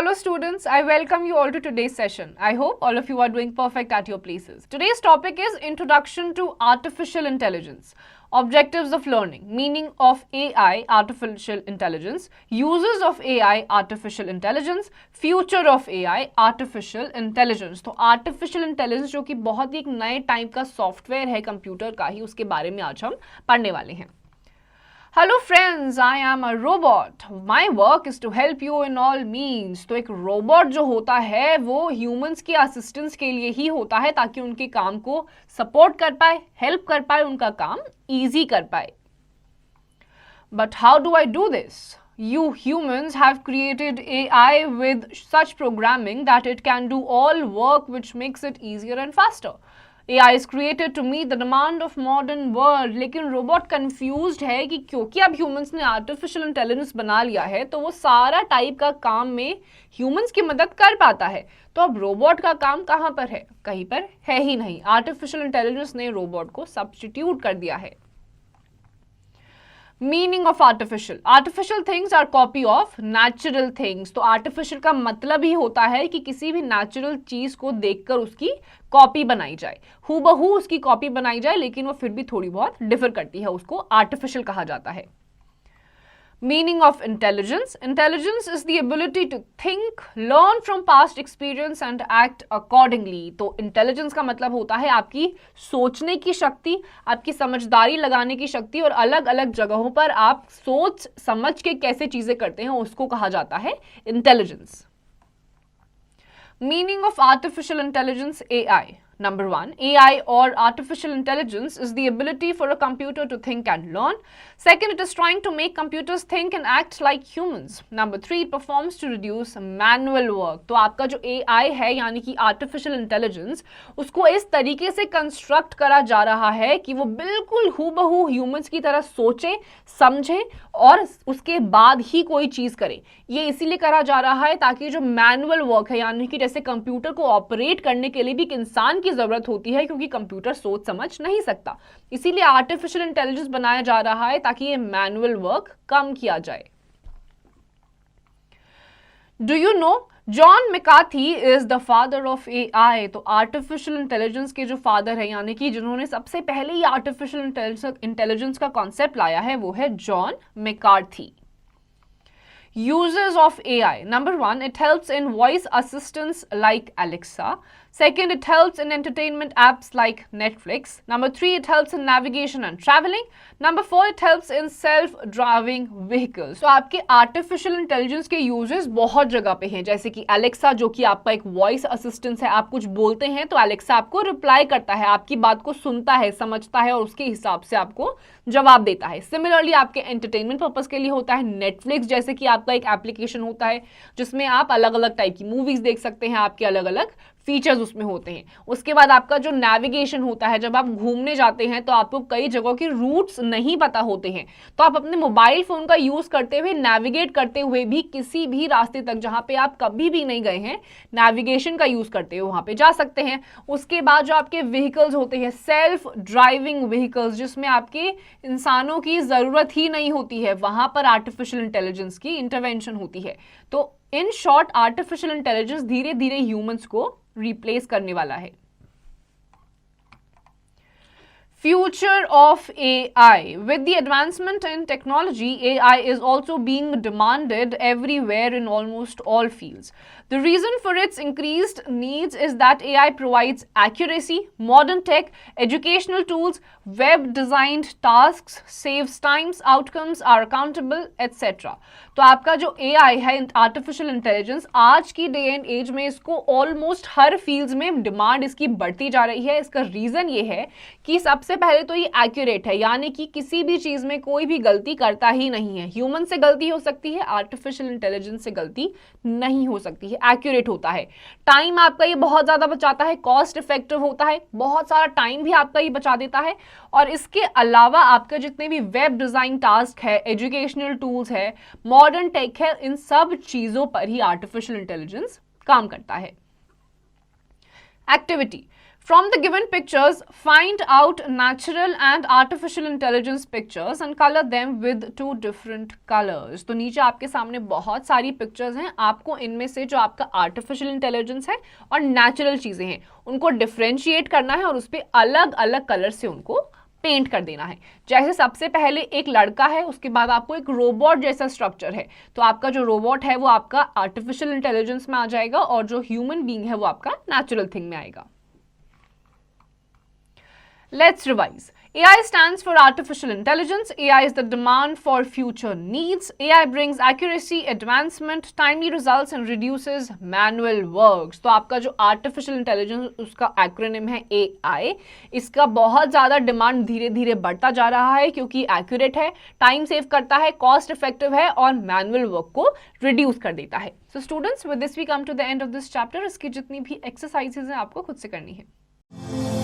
Hello students, I welcome you all to today's session. I hope all of you are doing perfect at your places. Today's topic is Introduction to Artificial Intelligence. Objectives of learning, meaning of AI, artificial intelligence, uses of AI, artificial intelligence, future of AI, artificial intelligence. तो artificial intelligence जो कि बहुत ही एक नए type का software है computer का ही, उसके बारे में आज हम पढ़ने वाले हैं. Hello friends, I am a robot. My work is to help you in all means. तो एक रोबोट जो होता है वो ह्यूमंस के असिस्टेंस के लिए ही होता है ताकि उनके काम को सपोर्ट कर पाए, हेल्प कर पाए, उनका काम इजी कर पाए. But how do I do this? You humans have created AI with such programming that it can do all work which makes it easier and faster. AI is created to meet the demand of modern world. लेकिन robot confused है कि क्योंकि अब humans ने artificial intelligence बना लिया है तो वो सारा टाइप का काम में ह्यूमंस की मदद कर पाता है. तो अब रोबोट का काम कहाँ पर है? कहीं पर है ही नहीं. आर्टिफिशियल इंटेलिजेंस ने रोबोट को सब्स्टिट्यूट कर दिया है. Meaning of artificial. Artificial things are copy of natural things. तो आर्टिफिशियल का मतलब ही होता है कि किसी भी नेचुरल चीज को देखकर उसकी कॉपी बनाई जाए, हूबहू उसकी कॉपी बनाई जाए, लेकिन वो फिर भी थोड़ी बहुत डिफर करती है, उसको आर्टिफिशियल कहा जाता है. Meaning of intelligence. Intelligence is the ability to think, learn from past experience and act accordingly. तो intelligence का मतलब होता है आपकी सोचने की शक्ति, आपकी समझदारी लगाने की शक्ति और अलग अलग जगहों पर आप सोच समझ के कैसे चीजें करते हैं उसको कहा जाता है intelligence. Meaning of artificial intelligence AI. Number 1, AI or artificial intelligence is the ability for a computer to think and learn. Second, it is trying to make computers think and act like humans. Number 3, it performs to reduce manual work. तो आपका जो AI है यानी कि artificial intelligence, उसको इस तरीके से कंस्ट्रक्ट करा जा रहा है कि वो बिल्कुल हूबहू ह्यूमंस की तरह सोचे, समझे और उसके बाद ही कोई चीज करे. ये इसीलिए करा जा रहा है ताकि जो मैनुअल वर्क है यानी कि जैसे कंप्यूटर को ऑपरेट करने के लिए भी एक इंसान की जरूरत होती है क्योंकि कंप्यूटर सोच समझ नहीं सकता, इसीलिए आर्टिफिशियल इंटेलिजेंस बनाया जा रहा है ताकि ये मैनुअल वर्क कम किया जाए. Do you know John McCarthy is the father of AI. तो आर्टिफिशियल इंटेलिजेंस के जो फादर है यानी कि जिन्होंने सबसे पहले ही आर्टिफिशियल इंटेलिजेंस का कॉन्सेप्ट लाया है वो है John McCarthy. Uses of AI. Number 1, it helps in voice assistants like Alexa. Second, it helps in entertainment apps like Netflix. Number 3, it helps in navigation and traveling. Number 4, it helps in self-driving vehicles. तो आपके artificial intelligence के uses बहुत जगह पे हैं, जैसे कि Alexa जो कि आपका एक voice assistant है. आप कुछ बोलते हैं तो Alexa आपको reply करता है, आपकी बात को सुनता है, समझता है और उसके हिसाब से आपको जवाब देता है. सिमिलरली आपके एंटरटेनमेंट पर्पस के लिए होता है नेटफ्लिक्स, जैसे कि आपका एक एप्लीकेशन होता है जिसमें आप अलग अलग टाइप की मूवीज देख सकते हैं, आपके अलग अलग फीचर्स उसमें होते हैं. उसके बाद आपका जो नेविगेशन होता है, जब आप घूमने जाते हैं तो आपको कई जगहों की रूट्स नहीं पता होते हैं तो आप अपने मोबाइल फोन का यूज करते हुए नेविगेट करते हुए भी किसी भी रास्ते तक जहां पे आप कभी भी नहीं गए हैं नेविगेशन का यूज करते हुए वहां पे जा सकते हैं. उसके बाद जो आपके व्हीकल्स होते हैं सेल्फ ड्राइविंग व्हीकल्स जिसमें आपके इंसानों की जरूरत ही नहीं होती है, वहां पर आर्टिफिशियल इंटेलिजेंस की इंटरवेंशन होती है. तो इन शॉर्ट आर्टिफिशियल इंटेलिजेंस धीरे धीरे ह्यूमंस को रिप्लेस करने वाला है. Future of AI. With the advancement in technology, AI is also being demanded everywhere in almost all fields. The reason for its increased needs is that AI provides accuracy, modern tech, educational tools, web-designed tasks, saves times, outcomes are accountable, etc. तो आपका जो AI है artificial intelligence आज की day and as में इसको almost हर fields में demand इसकी बढ़ती जा रही है. इसका रीजन ये है कि सबसे पहले तो ये एक्यूरेट है यानी कि किसी भी चीज में कोई भी गलती करता ही नहीं है. ह्यूमन से गलती हो सकती है, आर्टिफिशियल इंटेलिजेंस से गलती नहीं हो सकती है. एक्यूरेट होता है, टाइम आपका ये बहुत ज्यादा बचाता है, कॉस्ट इफेक्टिव होता है, बहुत सारा टाइम भी आपका ये बचा देता है. और इसके अलावा आपका जितने भी वेब डिजाइन टास्क है, एजुकेशनल टूल्स है, मॉडर्न टेक है, इन सब चीजों पर ही आर्टिफिशियल इंटेलिजेंस काम करता है. Activity. From the given pictures, find out natural and artificial intelligence pictures and color them with 2 different colors. तो नीचे आपके सामने बहुत सारी पिक्चर्स हैं, आपको इनमें से जो आपका आर्टिफिशियल इंटेलिजेंस है और नेचुरल चीजें हैं उनको डिफरेंशिएट करना है और उस पर अलग अलग कलर से उनको पेंट कर देना है। जैसे सबसे पहले एक लड़का है, उसके बाद आपको एक रोबोट जैसा स्ट्रक्चर है, तो आपका जो रोबोट है वो आपका आर्टिफिशियल इंटेलिजेंस में आ जाएगा और जो ह्यूमन बीइंग है वो आपका नेचुरल थिंग में आएगा। Let's revise. AI stands for artificial intelligence. AI is the demand for future needs. AI brings accuracy, advancement, timely results and reduces manual works. तो आपका जो artificial intelligence उसका acronym है AI. इसका बहुत ज़्यादा डिमांड धीरे धीरे बढ़ता जा रहा है क्योंकि accurate है, टाइम सेव करता है, कॉस्ट इफेक्टिव है और मैनुअल वर्क को रिड्यूस कर देता है। So students, with this we come to the end of this chapter. इसकी जितनी भी एक्सरसाइजेज हैं आपको खुद से करनी है।